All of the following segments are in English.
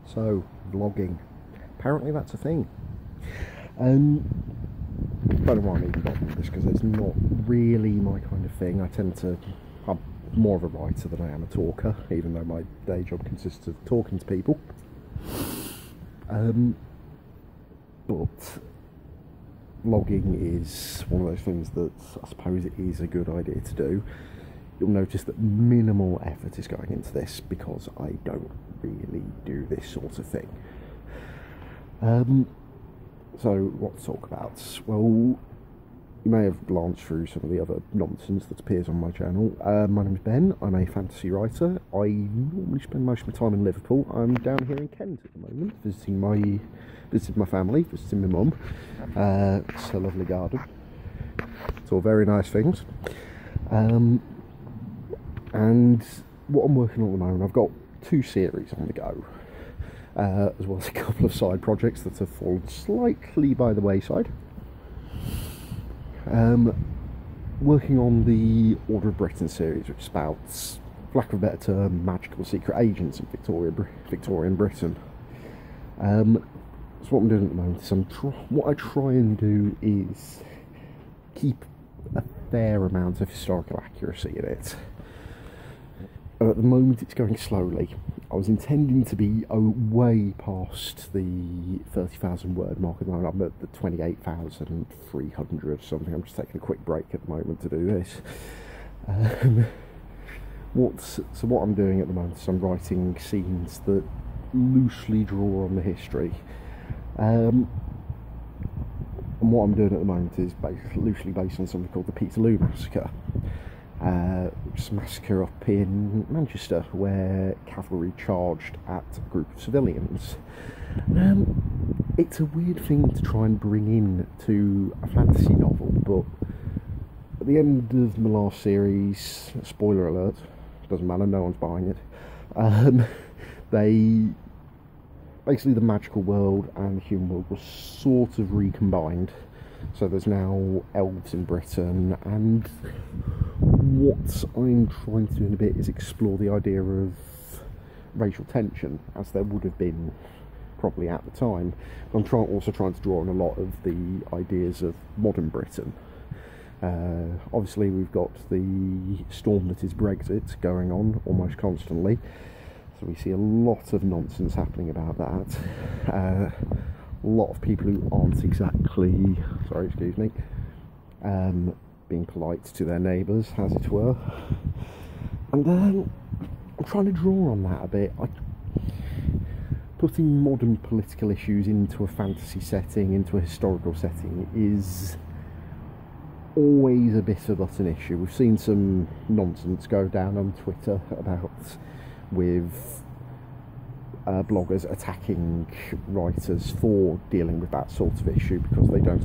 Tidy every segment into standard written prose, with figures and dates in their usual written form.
So, vlogging. Apparently that's a thing. I don't know why I'm even bothering this, because it's not really my kind of thing. I'm more of a writer than I am a talker, even though my day job consists of talking to people. But vlogging is one of those things that I suppose it is a good idea to do. You'll notice that minimal effort is going into this because I don't really do this sort of thing. So what to talk about? Well, you may have glanced through some of the other nonsense that appears on my channel. My name is Ben, I'm a fantasy writer. I normally spend most of my time in Liverpool. I'm down here in Kent at the moment, visiting my family, visiting my mum. It's a lovely garden. It's all very nice things. And what I'm working on at the moment, I've got 2 series on the go, as well as a couple of side projects that have fallen slightly by the wayside. Working on the Order of Britain series, which spouts, for lack of a better term, magical secret agents in Victorian Britain. So what I'm doing at the moment is what I try and do is keep a fair amount of historical accuracy in it. At the moment it's going slowly. I was intending to be way past the 30,000 word mark at the moment. I'm at the 28,300 something. I'm just taking a quick break at the moment to do this. What I'm doing at the moment is I'm writing scenes that loosely draw on the history. And what I'm doing at the moment is loosely based on something called the Peterloo Massacre. Which is a massacre up in Manchester where cavalry charged at a group of civilians. It's a weird thing to try and bring in to a fantasy novel, but at the end of my last series, spoiler alert, doesn't matter, no one's buying it, basically the magical world and the human world was sort of recombined. So there's now elves in Britain, and what I'm trying to do in a bit is explore the idea of racial tension, as there would have been probably at the time. I'm also trying to draw on a lot of the ideas of modern Britain. Obviously we've got the storm that is Brexit going on almost constantly, so we see a lot of nonsense happening about that. A lot of people who aren't exactly, being polite to their neighbours, as it were. And I'm trying to draw on that a bit. Putting modern political issues into a fantasy setting, into a historical setting, is always a bit of an issue. We've seen some nonsense go down on Twitter with bloggers attacking writers for dealing with that sort of issue because they don't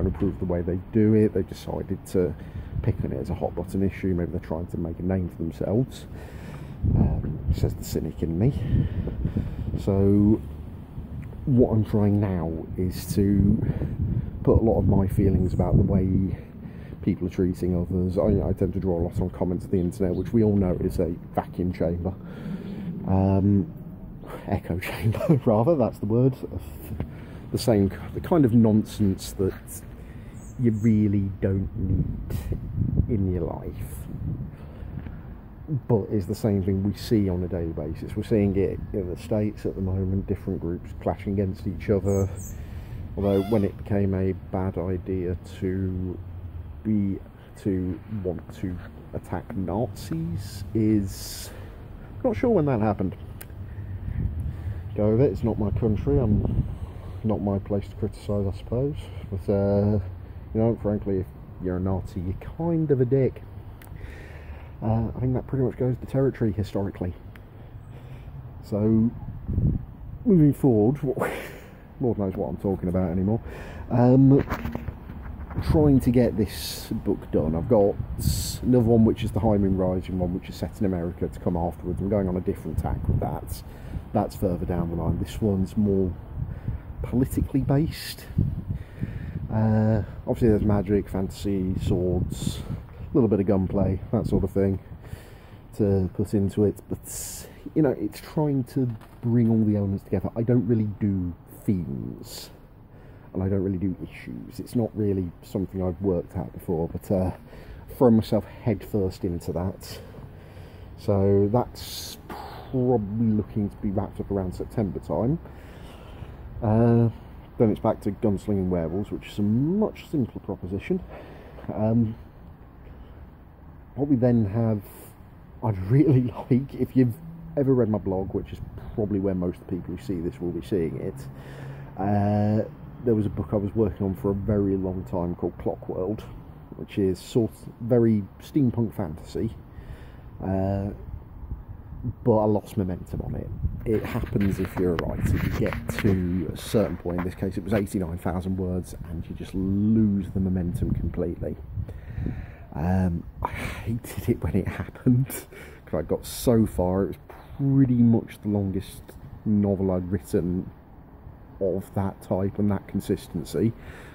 approve the way they do it. They've decided to pick on it as a hot button issue. Maybe they're trying to make a name for themselves, says the cynic in me. So what I'm trying now is to put a lot of my feelings about the way people are treating others. I tend to draw a lot on comments of the internet, which we all know is a vacuum chamber. Echo chamber, rather, that's the word. The kind of nonsense that you really don't need in your life, but is the same thing we see on a daily basis. We're seeing it in the States at the moment, different groups clashing against each other. Although when it became a bad idea to want to attack Nazis, is not sure when that happened. Go with it, it's not my country, not my place to criticise, I suppose, but frankly, if you're a Nazi, you're kind of a dick. I think that pretty much goes to territory historically. So moving forward, Lord knows what I'm talking about anymore. Trying to get this book done. I've got another one which is the High Moon Rising one, which is set in America, to come afterwards. I'm going on a different tack with that. That's further down the line. This one's more politically based. Obviously there's magic, fantasy, swords, a little bit of gunplay, that sort of thing to put into it, but you know, it's trying to bring all the elements together. I don't really do themes, and I don't really do issues. It's not really something I've worked out before, but thrown myself headfirst into that. So that's probably looking to be wrapped up around September time. Then it's back to Gunslinging Werewolves, which is a much simpler proposition. What we then have, I'd really like, if you've ever read my blog, which is probably where most of the people who see this will be seeing it, there was a book I was working on for a very long time called Clockworld, which is sort of very steampunk fantasy, but I lost momentum on it. It happens if you're a writer. You get to a certain point, in this case it was 89,000 words, and you just lose the momentum completely. I hated it when it happened, because I got so far. It was pretty much the longest novel I'd written of that type and that consistency.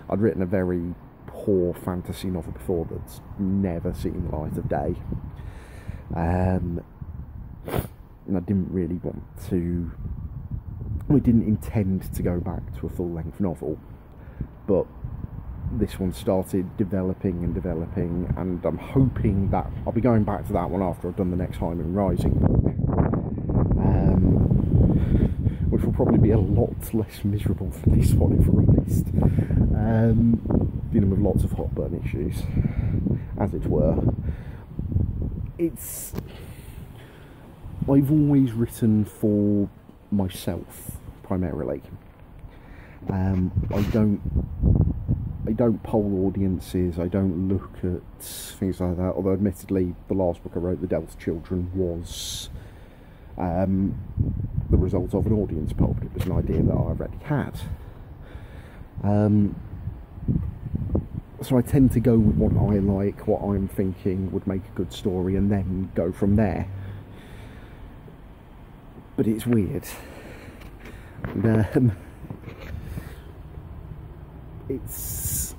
I'd written a very poor fantasy novel before that's never seen the light of day. And I didn't really want to, I didn't intend to go back to a full-length novel, but this one started developing, and I'm hoping that I'll be going back to that one after I've done the next Hyman Rising book, which will probably be a lot less miserable than this one, if released. Dealing with lots of hot burn issues, as it were. I've always written for myself primarily. I don't poll audiences, I don't look at things like that, although admittedly the last book I wrote, The Delta Children, was the result of an audience poll. It was an idea that I already had. So I tend to go with what I like, what I'm thinking would make a good story, and then go from there. But it's weird. And, it's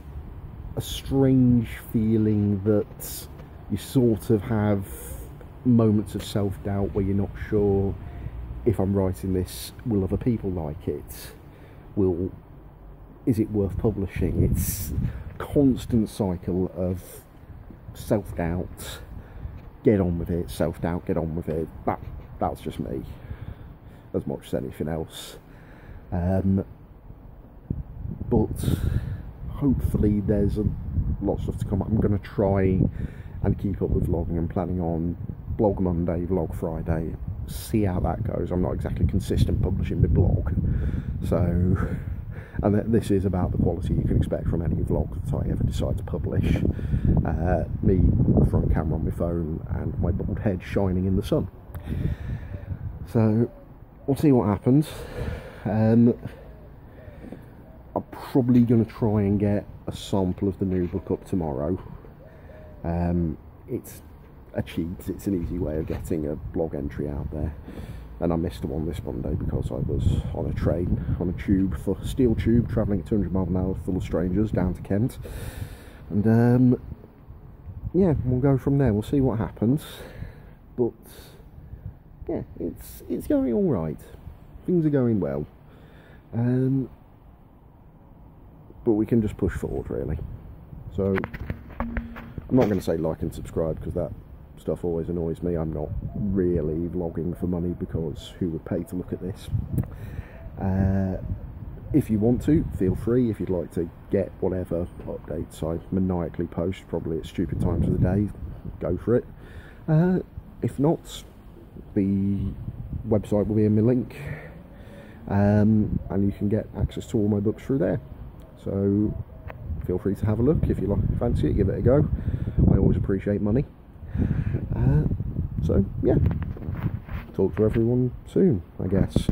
a strange feeling that you sort of have moments of self-doubt where you're not sure, if I'm writing this, will other people like it? Is it worth publishing? It's a constant cycle of self-doubt, get on with it, self-doubt, get on with it. That's just me, as much as anything else. But hopefully there's a lot of stuff to come. I'm going to try and keep up with vlogging. I'm planning on Blog Monday, Vlog Friday, see how that goes. I'm not exactly consistent publishing my blog, so, and this is about the quality you can expect from any vlog that I ever decide to publish. Me with the front camera on my phone and my bald head shining in the sun. So we'll see what happens. I'm probably going to try and get a sample of the new book up tomorrow. It's a cheat, it's an easy way of getting a blog entry out there, and I missed the one this Monday because I was on a train, on a tube, for steel tube, travelling at 200 miles an hour full of strangers down to Kent, and yeah, we'll go from there. We'll see what happens, but yeah, it's going all right. Things are going well. But we can just push forward, really. So I'm not going to say like and subscribe, because that stuff always annoys me. I'm not really vlogging for money, because who would pay to look at this? If you want to, feel free. If you'd like to get whatever updates I maniacally post, probably at stupid times of the day, go for it. If not, the website will be in my link, and you can get access to all my books through there. So feel free to have a look if you fancy it, give it a go. I always appreciate money. So yeah, talk to everyone soon, I guess.